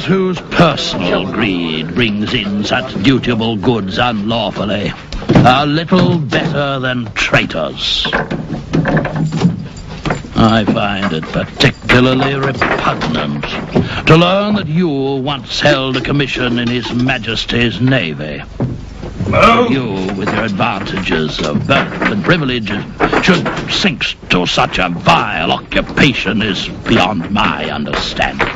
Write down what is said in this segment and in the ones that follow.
those whose personal greed brings in such dutiable goods unlawfully are little better than traitors. I find it particularly repugnant to learn that you once held a commission in His Majesty's Navy. You, with your advantages of birth and privileges, should sink to such a vile occupation is beyond my understanding.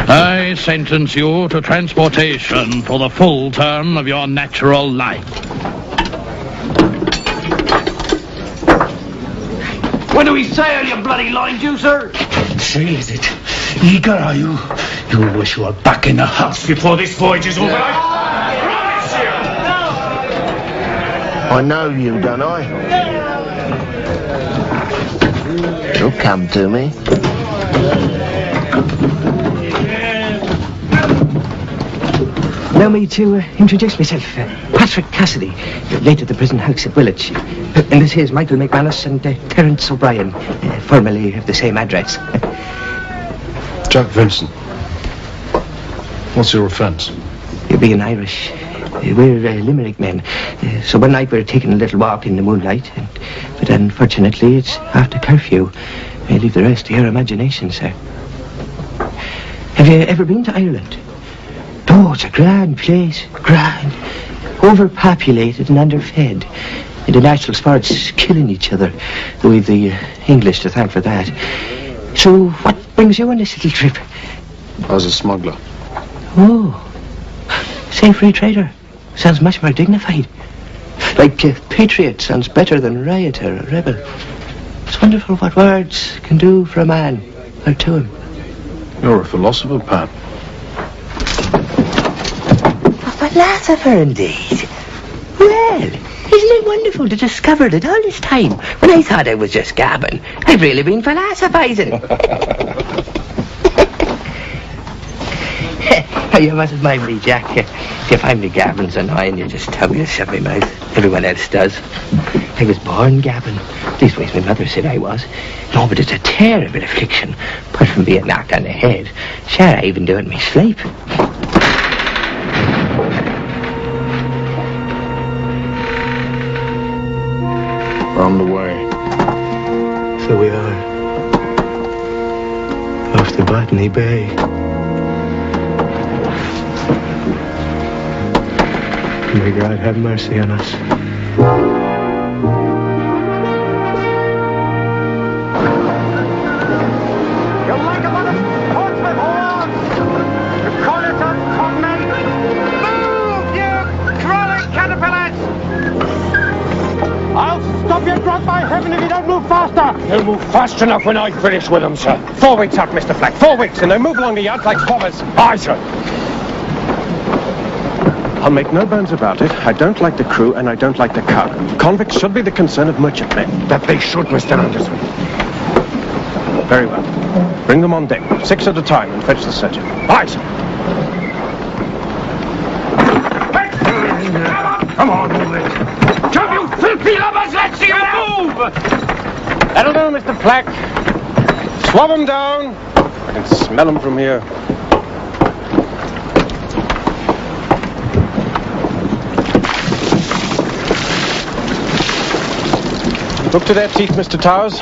I sentence you to transportation for the full term of your natural life. When do we sail, you bloody line juicer? Say, is it? Eager, are you? You wish you were back in the house before this voyage is over. I promise you! I know you, don't I? You'll come to me. Allow me to introduce myself. Patrick Cassidy, late at the prison house at Willage. And this here's Michael McManus and Terence O'Brien, formerly of the same address. Jack Vincent. What's your offence? You're being Irish. We're Limerick men. So one night we were taking a little walk in the moonlight, but unfortunately it's after curfew. I leave the rest to your imagination, sir. Have you ever been to Ireland? Oh, it's a grand place, grand. Overpopulated and underfed. And the national sports killing each other. We've the English to thank for that. So, what brings you on this little trip? I was a smuggler. Oh, say free trader. Sounds much more dignified. Like patriot sounds better than rioter or rebel. It's wonderful what words can do for a man, or to him. You're a philosopher, Pat. A philosopher, indeed. Well, isn't it wonderful to discover that all this time, when I thought I was just gabbing, I've really been philosophizing. You mustn't mind me, Jack. If you find me gabbing's annoying, you just tell me to shut my mouth. Everyone else does. I was born gabbing. Leastways, my mother said I was. No, but it's a terrible affliction. Apart from being knocked on the head. Sure, I even do it in my sleep. On the way. So we are. Off to Botany Bay. May God have mercy on us. You like a lot of sportsmen, hold! You call yourself conmen? Move, you crawling caterpillars! I'll stop you, drop by heaven, if you don't move faster! They'll move fast enough when I finish with them, sir. 4 weeks out, Mr. Flack, 4 weeks, and they move along the yard like bombers. Aye, sir. I'll make no bones about it. I don't like the crew and I don't like the cargo. Convicts should be the concern of merchantmen. That they should, Mr. Anderson. Very well. Bring them on deck, 6 at a time, and fetch the surgeon. Aye, sir. Come on, move it. Jump, you filthy lubbers! Let's see you move! That'll do, Mr. Flack. Swab them down. I can smell them from here. Look to their teeth, Mr. Towers.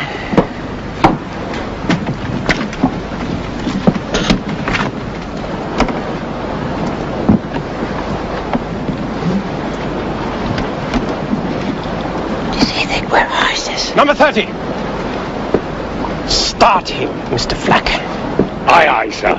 Does he think we're horses? Number 30. Start him, Mr. Flack. Aye, aye, sir.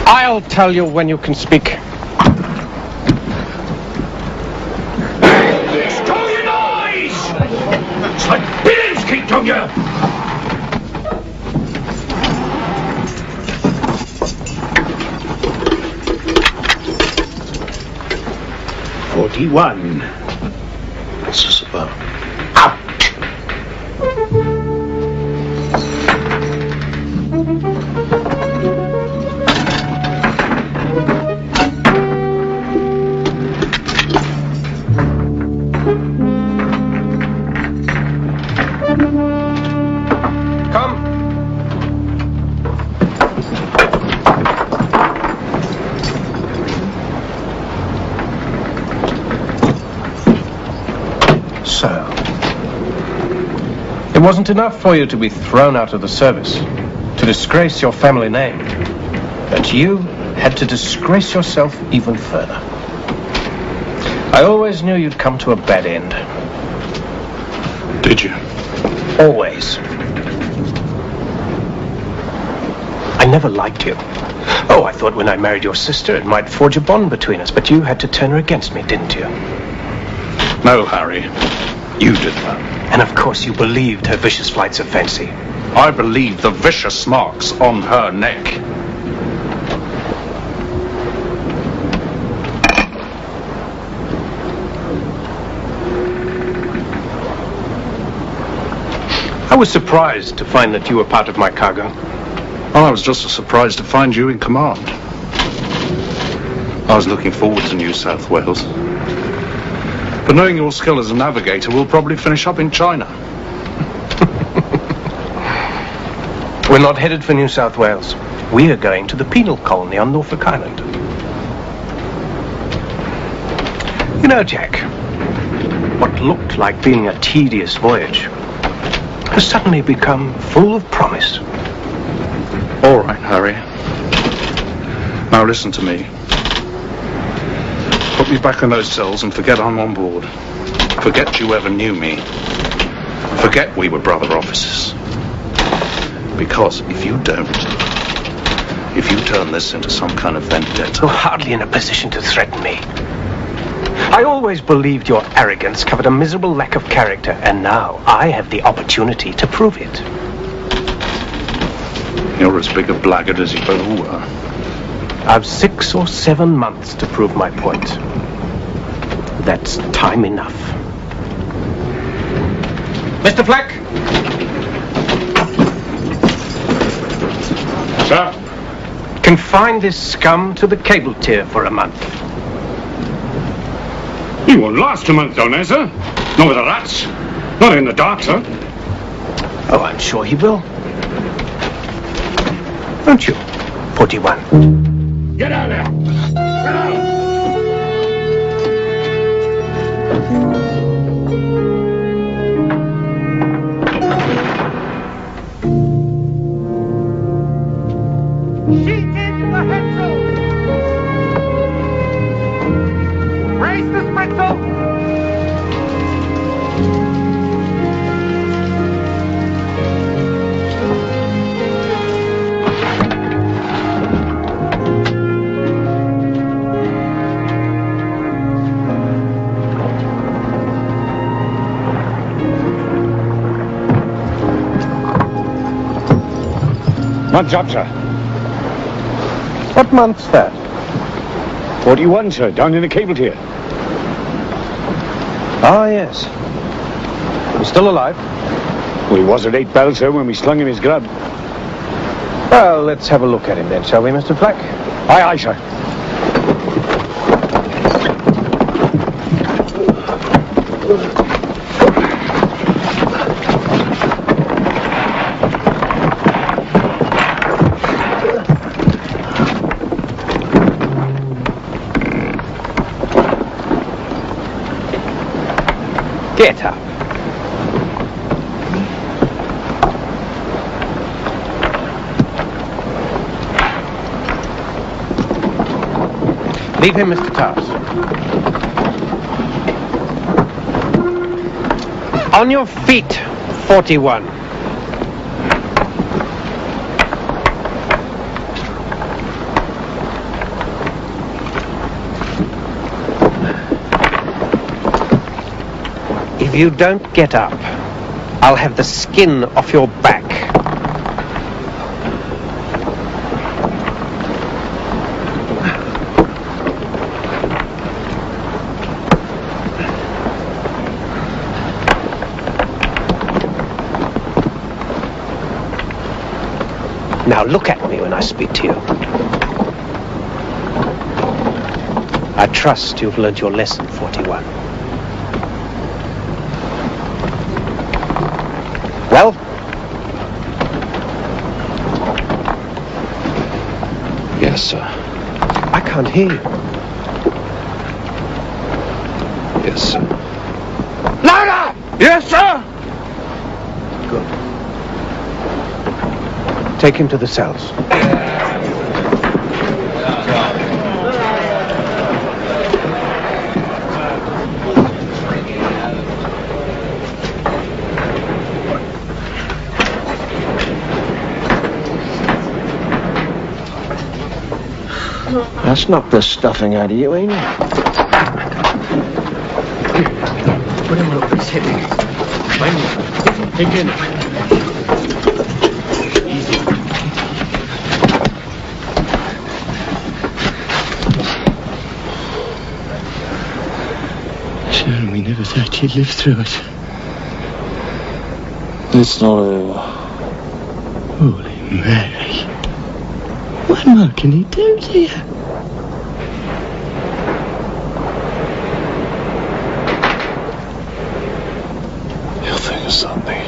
I'll tell you when you can speak. Stop your noise! It's like billions kicked on you! "41. What's this about? Out! So, it wasn't enough for you to be thrown out of the service, to disgrace your family name, but you had to disgrace yourself even further. I always knew you'd come to a bad end. Did you? Always. I never liked you. Oh, I thought when I married your sister it might forge a bond between us, but you had to turn her against me, didn't you? No, Harry. You did that. And of course you believed her vicious flights of fancy. I believe the vicious marks on her neck. I was surprised to find that you were part of my cargo. Well, I was just as surprised to find you in command. I was looking forward to New South Wales. But knowing your skill as a navigator, we'll probably finish up in China. We're not headed for New South Wales. We are going to the penal colony on Norfolk Island. You know, Jack, what looked like being a tedious voyage has suddenly become full of promise. All right, Harry. Now listen to me. Put me back in those cells and forget I'm on board. Forget you ever knew me. Forget we were brother officers. Because if you don't, if you turn this into some kind of vendetta... You're hardly in a position to threaten me. I always believed your arrogance covered a miserable lack of character, and now I have the opportunity to prove it. You're as big a blackguard as you ever were. I've 6 or 7 months to prove my point. That's time enough. Mr. Fleck? Sir? Confine this scum to the cable tier for a month. He won't last a month down there, sir. Not with the rats. Not in the dark, sir. Oh, I'm sure he will. Won't you, 41? Get out there! Get out! Sheet into the headsail! Raise the spritsail! Month's up, sir. What month's that? 41, sir, down in the cable tier. Ah, yes. He's still alive? Well, he was at 8 bells, sir, when we slung him his grub. Well, let's have a look at him then, shall we, Mr. Fleck? Aye, aye, sir. Get up. Leave him, Mr. Tars. On your feet, 41. If you don't get up, I'll have the skin off your back. Now look at me when I speak to you. I trust you've learned your lesson, 41. Well? Yes, sir. I can't hear you. Yes, sir. Louder! Yes, sir. Good. Take him to the cells. That's knocked the stuffing out of you, ain't it? Put him up his head. Take him. Sure, we never thought you'd live through it. It's not over. Holy Mary. What more can he do to you? He'll think of something.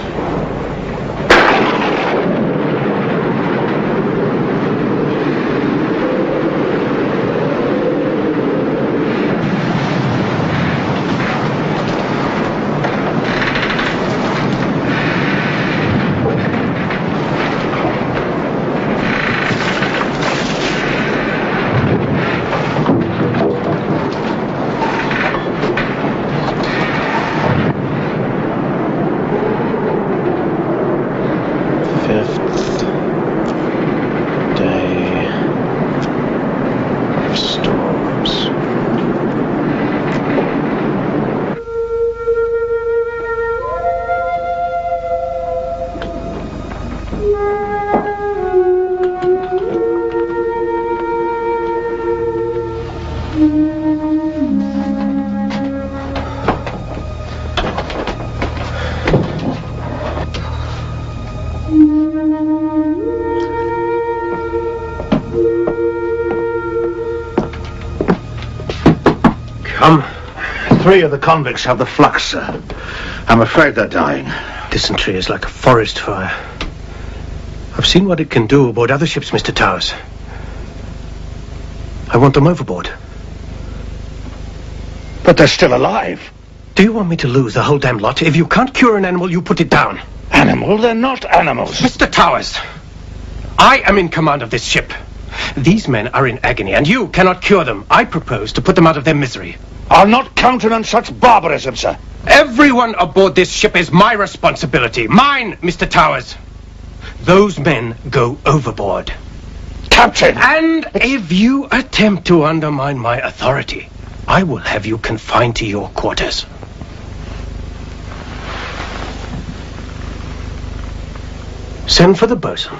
Come. 3 of the convicts have the flux, sir. I'm afraid they're dying. Dysentery is like a forest fire. I've seen what it can do aboard other ships, Mr. Towers. I want them overboard. But they're still alive. Do you want me to lose the whole damn lot? If you can't cure an animal, you put it down. Animal? They're not animals. Mr. Towers, I am in command of this ship. These men are in agony, and you cannot cure them. I propose to put them out of their misery. I'll not countenance such barbarism, sir. Everyone aboard this ship is my responsibility. Mine, Mr. Towers. Those men go overboard. Captain! And if you attempt to undermine my authority, I will have you confined to your quarters. Send for the bosun.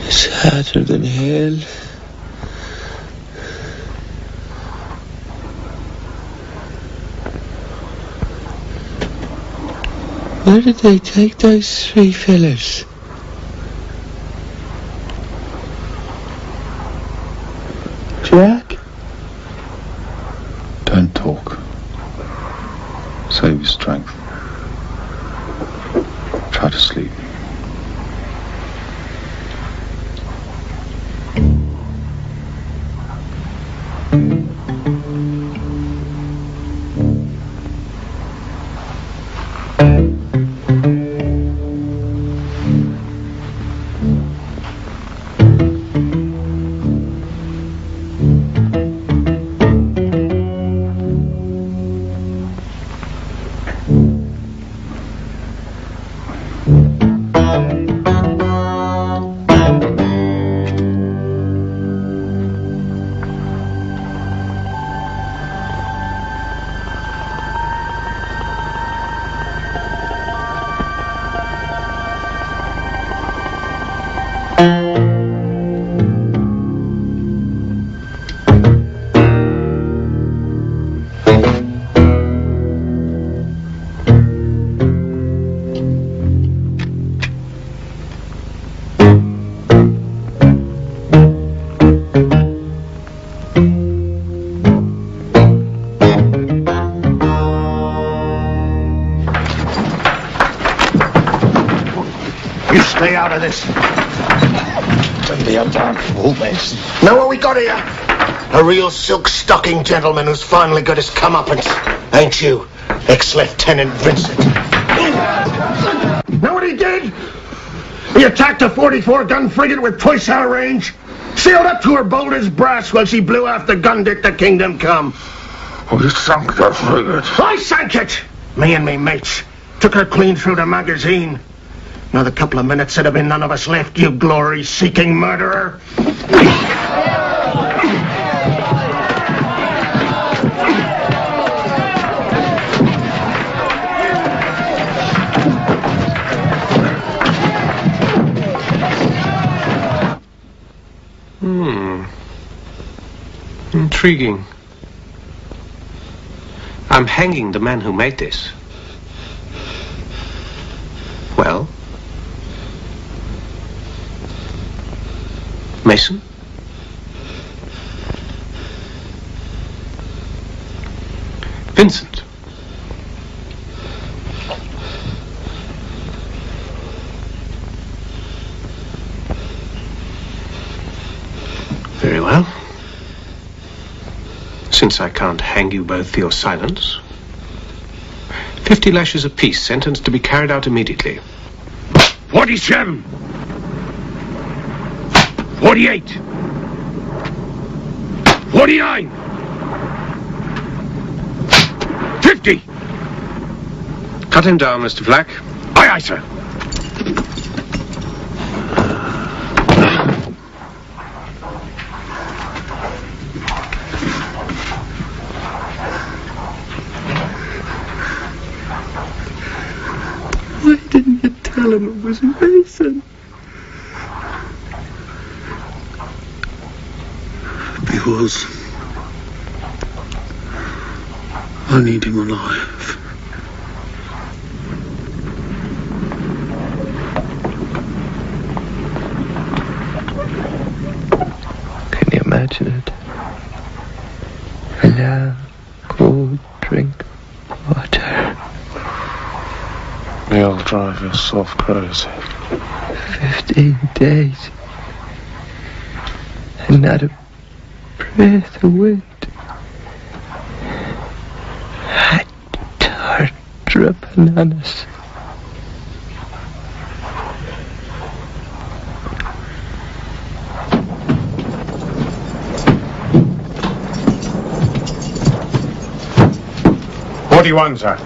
It's harder than hell. Where did they take those 3 fellas? Jack? Don't talk. Save your strength. Try to sleep. You stay out of this. Don't be a damn fool, Mason. Know what we got here? A real silk-stocking gentleman who's finally got his comeuppance. Ain't you, ex-Lieutenant Vincent? Know what he did? He attacked a 44-gun frigate with twice our range. Sailed up to her bold as brass while she blew off the gun deck to Kingdom Come. We sunk the frigate. I sank it! Me and me mates. Took her clean through the magazine. Another couple of minutes, there'd have been none of us left, you glory-seeking murderer. Intriguing. I'm hanging the man who made this. Well? Mason? Vincent? Very well. Since I can't hang you both for your silence, 50 lashes apiece, sentenced to be carried out immediately. 47. 48. 49. 50. Cut him down, Mr. Flack. Aye, aye, sir. Why didn't you tell him it was Mason? Because I need him alive. Can you imagine it? A long, cold drink of water. He'll drive yourself crazy. 15 days. And not a breath of wind. Hot tar dripping on us. "41, sir."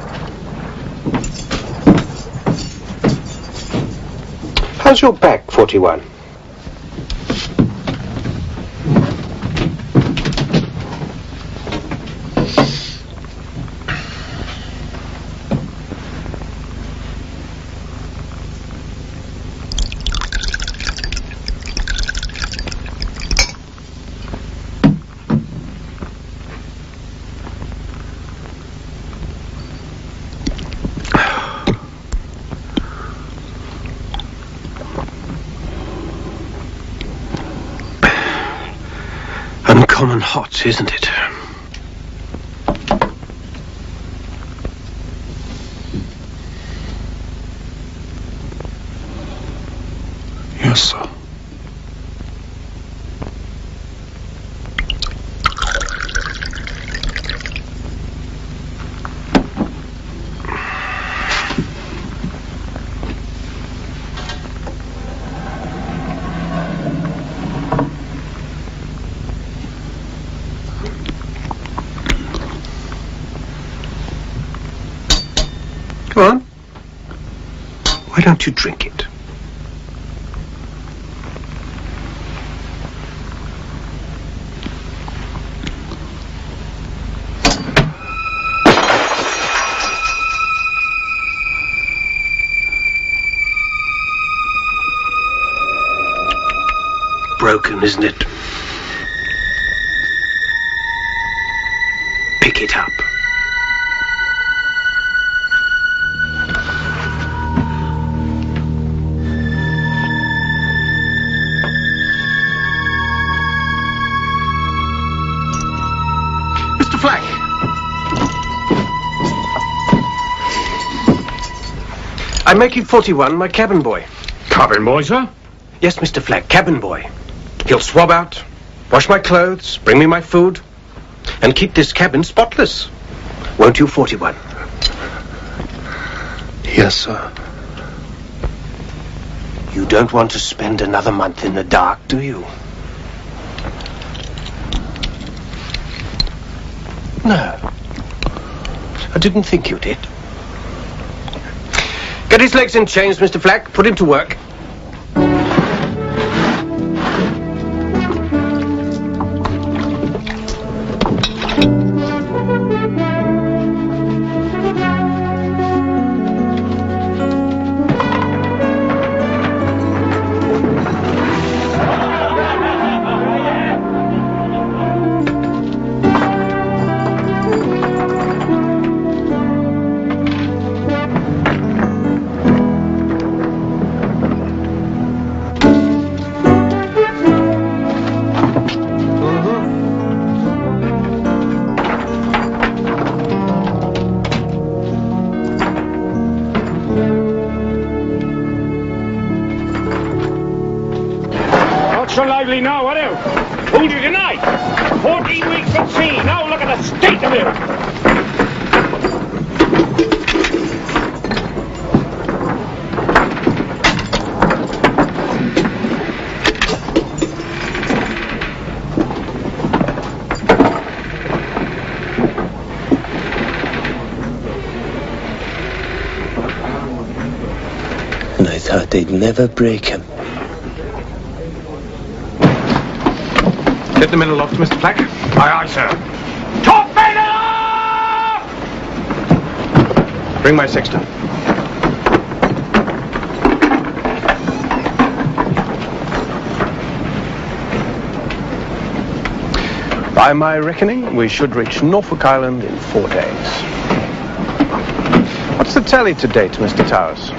How's your back, 41? Uncommon hot, isn't it? Yes, sir. Come on. Why don't you drink it? Broken, isn't it? Pick it up. Mr. Flack! I'm making 41 my cabin boy. Cabin boy, sir? Yes, Mr. Flack, cabin boy. He'll swab out, wash my clothes, bring me my food, and keep this cabin spotless. Won't you, 41? Yes, sir. You don't want to spend another month in the dark, do you? No. I didn't think you did. Get his legs in chains, Mr. Flack. Put him to work. So lively now, what else? Hold you tonight. 14 weeks at sea. Now look at the state of it. And I thought they'd never break him. Get them in aloft, Mr. Flack. Aye, aye, sir. Top men aloft! Bring my sextant. By my reckoning, we should reach Norfolk Island in 4 days. What's the tally to date, Mr. Towers?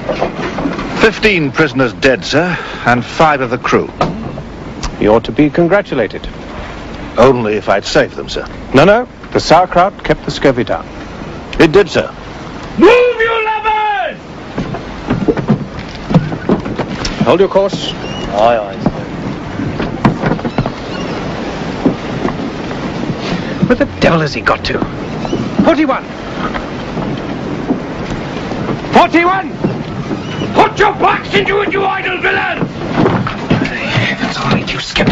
15 prisoners dead, sir, and 5 of the crew. You ought to be congratulated. Only if I'd saved them, sir. No. The sauerkraut kept the scurvy down. It did, sir. Move, you lovers! Hold your course. Aye, aye, sir. Where the devil has he got to? 41! 41! Put your backs into it, you idle villains! That's all right, you skip.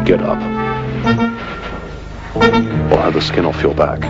Get up. Or have the skin off your back.